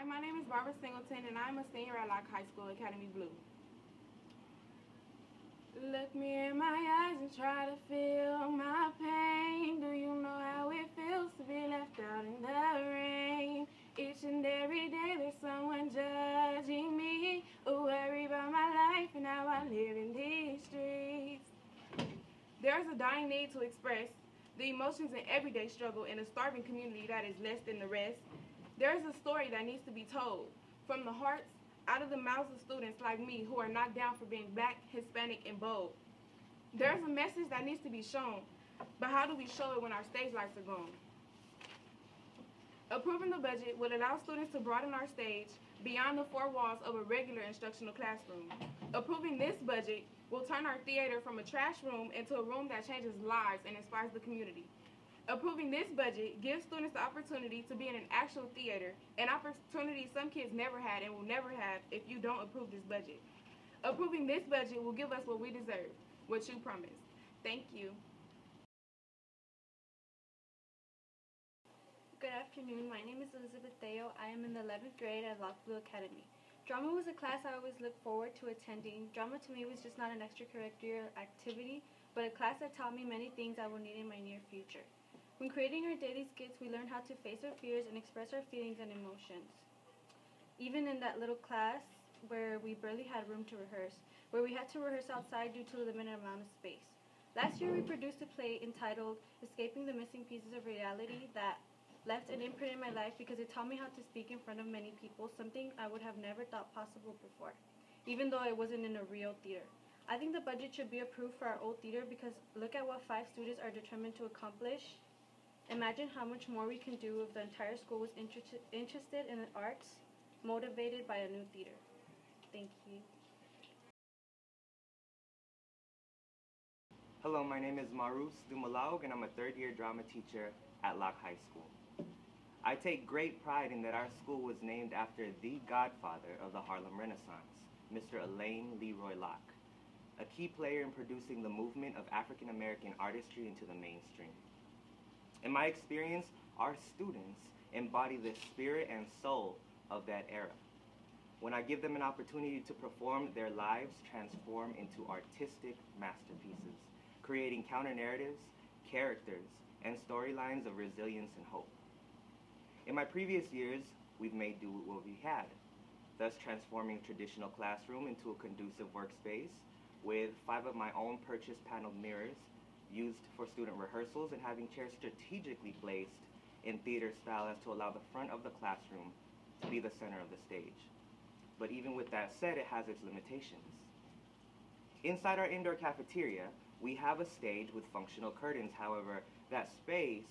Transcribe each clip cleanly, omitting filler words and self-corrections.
Hi, my name is Barbara Singleton, and I'm a senior at Locke High School, Academy Blue. Look me in my eyes and try to feel my pain. Do you know how it feels to be left out in the rain? Each and every day there's someone judging me, worried about my life and how I live in these streets. There's a dying need to express the emotions and everyday struggle in a starving community that is less than the rest. There is a story that needs to be told from the hearts, out of the mouths of students like me who are knocked down for being black, Hispanic, and bold. There's a message that needs to be shown, but how do we show it when our stage lights are gone? Approving the budget will allow students to broaden our stage beyond the four walls of a regular instructional classroom. Approving this budget will turn our theater from a trash room into a room that changes lives and inspires the community. Approving this budget gives students the opportunity to be in an actual theater, an opportunity some kids never had and will never have if you don't approve this budget. Approving this budget will give us what we deserve, what you promised. Thank you. Good afternoon. My name is Elizabeth Theo. I am in the 11th grade at Locke Blue Academy. Drama was a class I always looked forward to attending. Drama to me was just not an extracurricular activity, but a class that taught me many things I will need in my near future. When creating our daily skits, we learned how to face our fears and express our feelings and emotions. Even in that little class where we barely had room to rehearse, where we had to rehearse outside due to the limited amount of space. Last year we produced a play entitled Escaping the Missing Pieces of Reality that left an imprint in my life because it taught me how to speak in front of many people, something I would have never thought possible before, even though it wasn't in a real theater. I think the budget should be approved for our old theater because look at what 5 students are determined to accomplish. Imagine how much more we can do if the entire school was interested in the arts, motivated by a new theater. Thank you. Hello, my name is Marus Dumalaug, and I'm a third-year drama teacher at Locke High School. I take great pride in that our school was named after the godfather of the Harlem Renaissance, Mr. Elaine Leroy Locke, a key player in producing the movement of African-American artistry into the mainstream. In my experience, our students embody the spirit and soul of that era. When I give them an opportunity to perform, their lives transform into artistic masterpieces, creating counter-narratives, characters, and storylines of resilience and hope. In my previous years, we've made do with what we had, thus transforming a traditional classroom into a conducive workspace with 5 of my own purchased paneled mirrors used for student rehearsals and having chairs strategically placed in theater style as to allow the front of the classroom to be the center of the stage. But even with that said, it has its limitations. Inside our indoor cafeteria, we have a stage with functional curtains. However, that space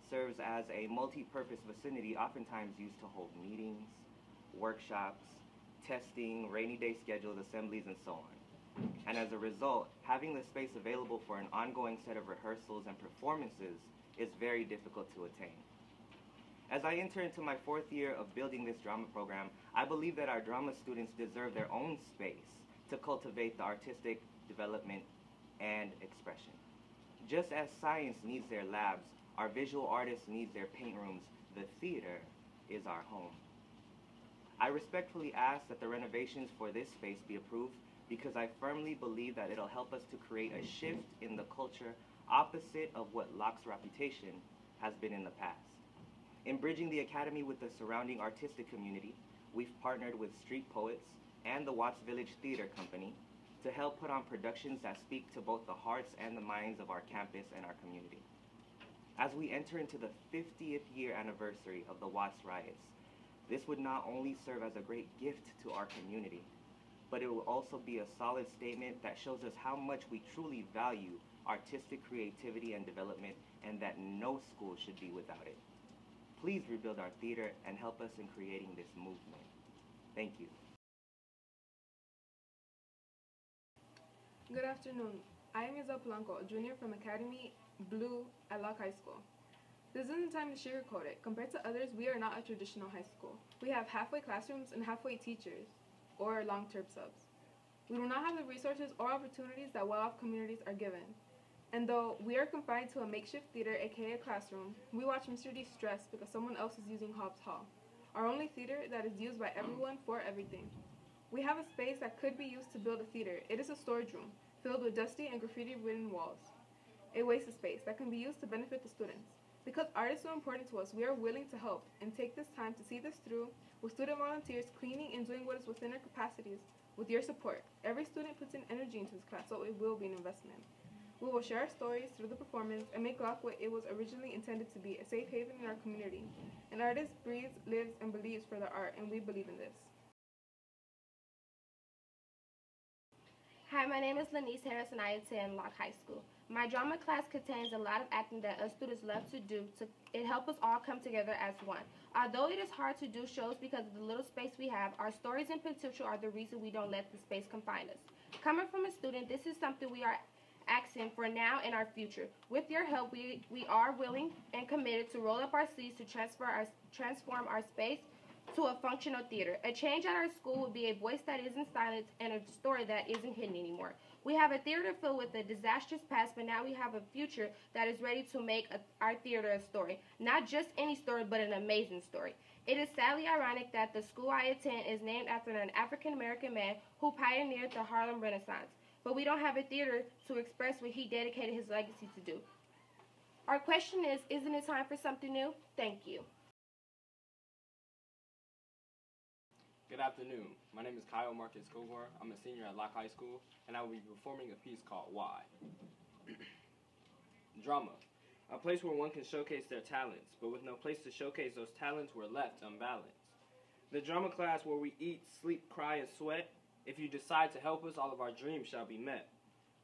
serves as a multi-purpose vicinity oftentimes used to hold meetings, workshops, testing, rainy day schedules, assemblies, and so on. And as a result, having the space available for an ongoing set of rehearsals and performances is very difficult to attain. As I enter into my 4th year of building this drama program, I believe that our drama students deserve their own space to cultivate the artistic development and expression. Just as science needs their labs, our visual artists need their paint rooms, the theater is our home. I respectfully ask that the renovations for this space be approved because I firmly believe that it'll help us to create a shift in the culture opposite of what Locke's reputation has been in the past. In bridging the Academy with the surrounding artistic community, we've partnered with street poets and the Watts Village Theater Company to help put on productions that speak to both the hearts and the minds of our campus and our community. As we enter into the 50th year anniversary of the Watts riots, this would not only serve as a great gift to our community, but it will also be a solid statement that shows us how much we truly value artistic creativity and development and that no school should be without it. Please rebuild our theater and help us in creating this movement. Thank you. Good afternoon. I am Isabel Blanco, a junior from Academy Blue at Locke High School. This isn't time to sugarcoat it. Compared to others, we are not a traditional high school. We have halfway classrooms and halfway teachers, or long-term subs. We do not have the resources or opportunities that well-off communities are given. And though we are confined to a makeshift theater, aka a classroom, we watch Mr. D stress because someone else is using Hobbs Hall. our only theater that is used by everyone for everything. We have a space that could be used to build a theater. It is a storage room, filled with dusty and graffiti-ridden walls. A waste of space that can be used to benefit the students. Because art is so important to us, we are willing to help and take this time to see this through with student volunteers cleaning and doing what is within our capacities. With your support, every student puts in energy into this class, so it will be an investment. We will share our stories through the performance and make Locke what it was originally intended to be, a safe haven in our community. An artist breathes, lives, and believes for their art, and we believe in this. Hi, my name is Lanice Harris and I attend Locke High School. My drama class contains a lot of acting that us students love to do. It helps us all come together as one. Although it is hard to do shows because of the little space we have, our stories and potential are the reason we don't let the space confine us. Coming from a student, this is something we are asking for now and our future. With your help, we are willing and committed to roll up our sleeves to transform our space to a functional theater. A change at our school would be a voice that isn't silenced and a story that isn't hidden anymore. We have a theater filled with a disastrous past, but now we have a future that is ready to make our theater a story. Not just any story, but an amazing story. It is sadly ironic that the school I attend is named after an African-American man who pioneered the Harlem Renaissance. But we don't have a theater to express what he dedicated his legacy to do. Our question is, isn't it time for something new? Thank you. Good afternoon. My name is Kyle Marcus Kogor. I'm a senior at Locke High School, and I will be performing a piece called Why. Drama, a place where one can showcase their talents, but with no place to showcase those talents, we're left unbalanced. The drama class where we eat, sleep, cry, and sweat. If you decide to help us, all of our dreams shall be met.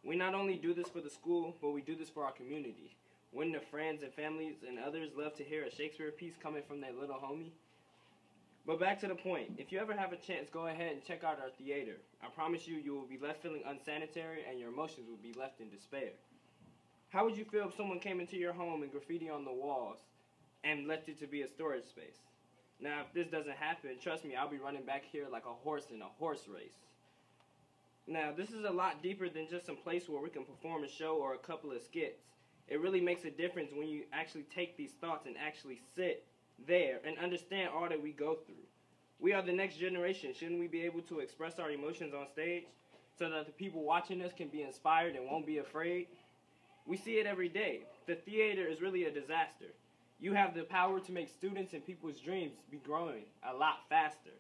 We not only do this for the school, but we do this for our community. When the friends and families and others love to hear a Shakespeare piece coming from their little homie. But back to the point, if you ever have a chance, go ahead and check out our theater. I promise you, you will be left feeling unsanitary and your emotions will be left in despair. How would you feel if someone came into your home and graffiti on the walls and left it to be a storage space? Now, if this doesn't happen, trust me, I'll be running back here like a horse in a horse race. Now, this is a lot deeper than just some place where we can perform a show or a couple of skits. It really makes a difference when you actually take these thoughts and actually sit there and understand all that we go through. We are the next generation. Shouldn't we be able to express our emotions on stage so that the people watching us can be inspired and won't be afraid? We see it every day. The theater is really a disaster. You have the power to make students and people's dreams be growing a lot faster.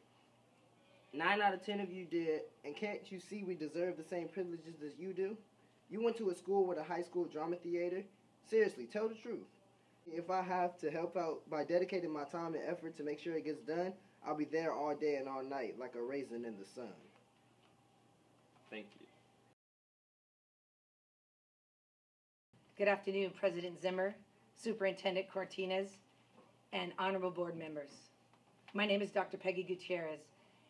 9 out of 10 of you did, and can't you see we deserve the same privileges as you do? You went to a school with a high school drama theater. Seriously, tell the truth. If I have to help out by dedicating my time and effort to make sure it gets done, I'll be there all day and all night like a raisin in the sun. Thank you. Good afternoon, President Zimmer, Superintendent Cortinez, and honorable board members. My name is Dr. Peggy Gutierrez,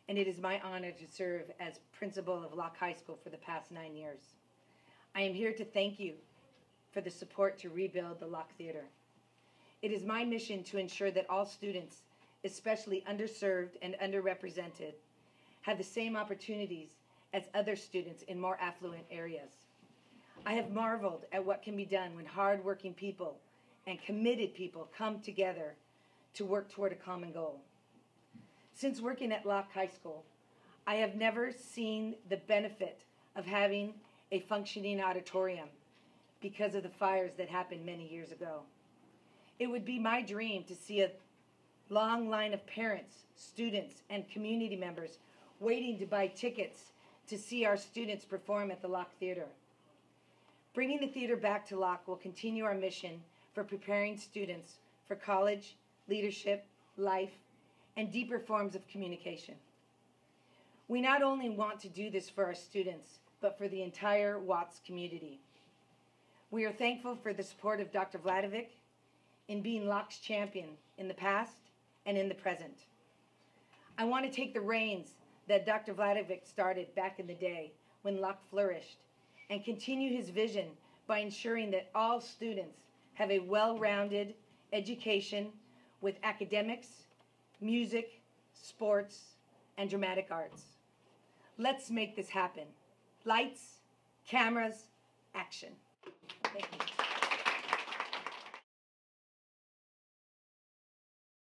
and it is my honor to serve as principal of Locke High School for the past 9 years. I am here to thank you for the support to rebuild the Locke Theater. It is my mission to ensure that all students, especially underserved and underrepresented, have the same opportunities as other students in more affluent areas. I have marveled at what can be done when hardworking people and committed people come together to work toward a common goal. Since working at Locke High School, I have never seen the benefit of having a functioning auditorium because of the fires that happened many years ago. It would be my dream to see a long line of parents, students, and community members waiting to buy tickets to see our students perform at the Locke Theater. Bringing the theater back to Locke will continue our mission for preparing students for college, leadership, life, and deeper forms of communication. We not only want to do this for our students, but for the entire Watts community. We are thankful for the support of Dr. Vladovic in being Locke's champion in the past and in the present. I want to take the reins that Dr. Vladovic started back in the day when Locke flourished and continue his vision by ensuring that all students have a well-rounded education with academics, music, sports, and dramatic arts. Let's make this happen. Lights, cameras, action. Thank you.